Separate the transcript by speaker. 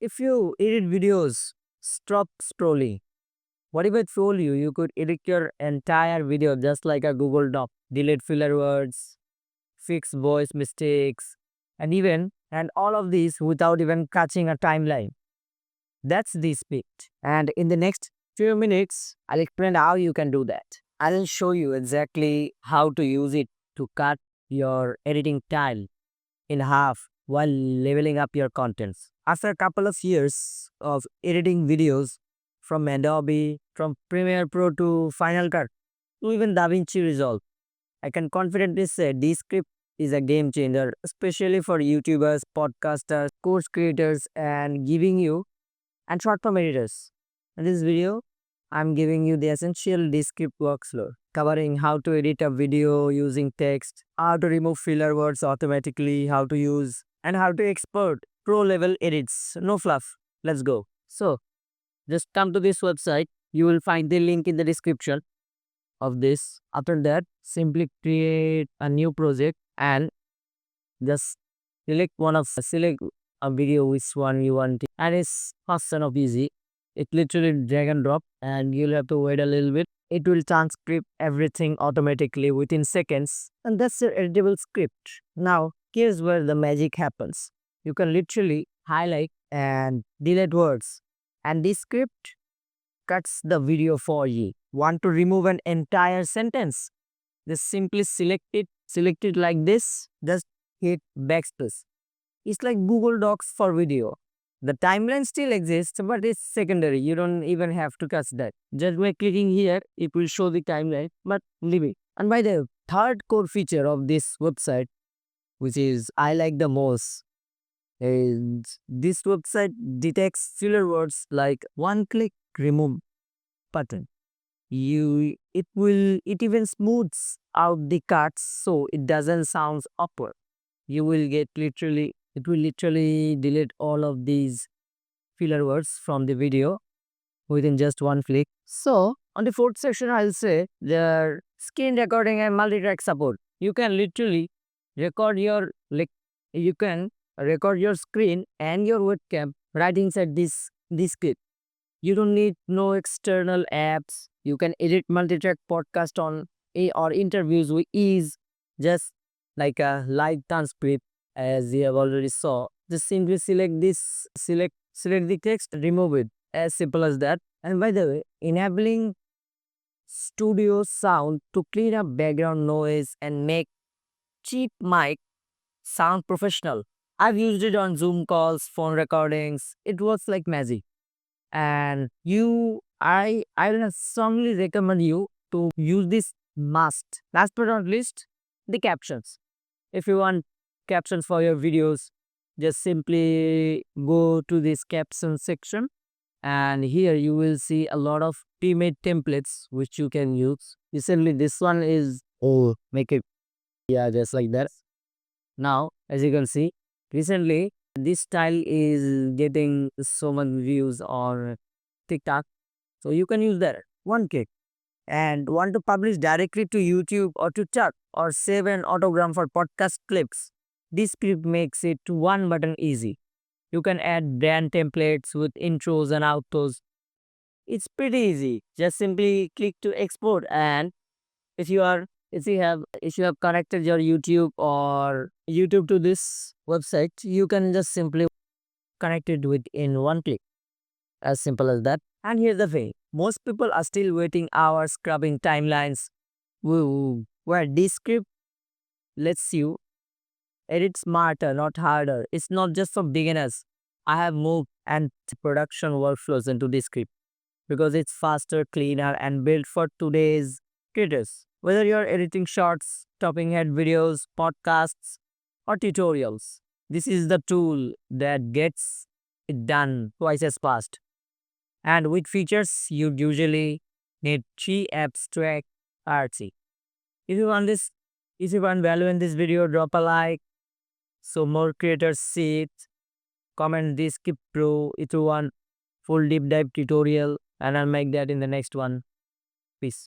Speaker 1: If you edit videos, stop scrolling. What if I told you you could edit your entire video just like a Google Doc, delete filler words, fix voice mistakes, and all of these without even catching a timeline? That's the speed. And in the next few minutes, I'll explain how you can do that. I'll show you exactly how to use it to cut your editing time in half while leveling up your contents. After a couple of years of editing videos from Adobe, from Premiere Pro to Final Cut to even DaVinci Resolve, I can confidently say Descript is a game changer, especially for YouTubers, podcasters, course creators, and giving you and short form editors. In this video, I'm giving you the essential Descript workflow, covering how to edit a video using text, how to remove filler words automatically, how to use and how to export pro level edits. No fluff. Let's go. So, just come to this website. You will find the link in the description of this. After that, simply create a new project and just select a video which one you want and it's fast and easy. It literally drag and drop and you'll have to wait a little bit. It will transcript everything automatically within seconds and that's your editable script. Now here's where the magic happens. You can literally highlight and delete words and this script cuts the video for you. Want to remove an entire sentence? Just simply select it like this, just hit backspace. It's like Google Docs for video. The timeline still exists, but it's secondary. You don't even have to touch that. Just by clicking here, it will show the timeline, but leave it. And by the third core feature of this website, which is I like the most, is this website detects filler words like one click remove button. It even smooths out the cuts so it doesn't sound awkward. You will get literally it will literally delete all of these filler words from the video within just one click. So on the fourth section, I'll say the screen recording and multi-track support. You can literally record your like you can record your screen and your webcam right inside this clip. You don't need no external apps. You can edit multi-track podcast on a or interviews with ease, just like a live transcript, as you have already saw. Just simply select the text, remove it. As simple as that. And by the way, enabling studio sound to clean up background noise and make cheap mic sound professional. I've used it on Zoom calls, phone recordings. It works like magic and I will strongly recommend you to use this must. Last but not least, the captions. If you want captions for your videos, just simply go to this caption section and here you will see a lot of pre-made templates which you can use. Recently this one is make it just like that. Now as you can see recently this style is getting so much views on TikTok. So you can use that one click and want to publish directly to YouTube or to TikTok or save an autogram for podcast clips. This script makes it to one button easy. You can add brand templates with intros and outros. It's pretty easy. Just simply click to export and if you are if you have connected your YouTube to this website, you can just simply connect it with in one click. As simple as that. And here's the thing. Most people are still waiting hours scrubbing timelines. Where Descript lets you edit smarter, not harder. It's not just for beginners. I have moved and production workflows into Descript because it's faster, cleaner, and built for today's creators. Whether you're editing shorts, topping head videos, podcasts, or tutorials, this is the tool that gets it done twice as fast. And with features, you usually need 3 apps to act artsy. If you want this, if you want value in this video, drop a like so more creators see it. Comment this skip pro if you want full deep dive tutorial, and I'll make that in the next one. Peace.